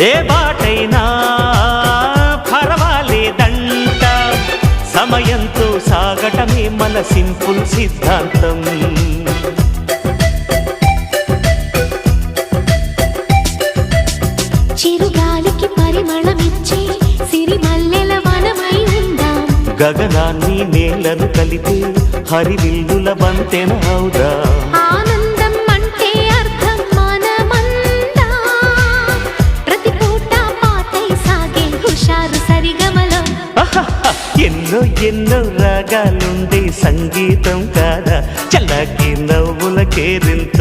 ఏ బాటైనా పర్వాలేదంట, సమయంతో సాగటమే మన సింపుల్ సిద్ధాంతం. చిరుగాలికి పరిమళమిచ్చే సిరిమల్లెల వనమై ఉందాం, గగనాన్ని నేలను కలిపే హరివిల్లుల బంతెన అవుదాం. ఆనందం అంటే అర్థం మనమందా, ప్రతి పూట పాటై సాగే హుషారు సరిగమలో. ఎన్నో ఎన్నో రాగాలుండే సంగీతం కాదా, చల్లకి నవ్వుల కేరింత.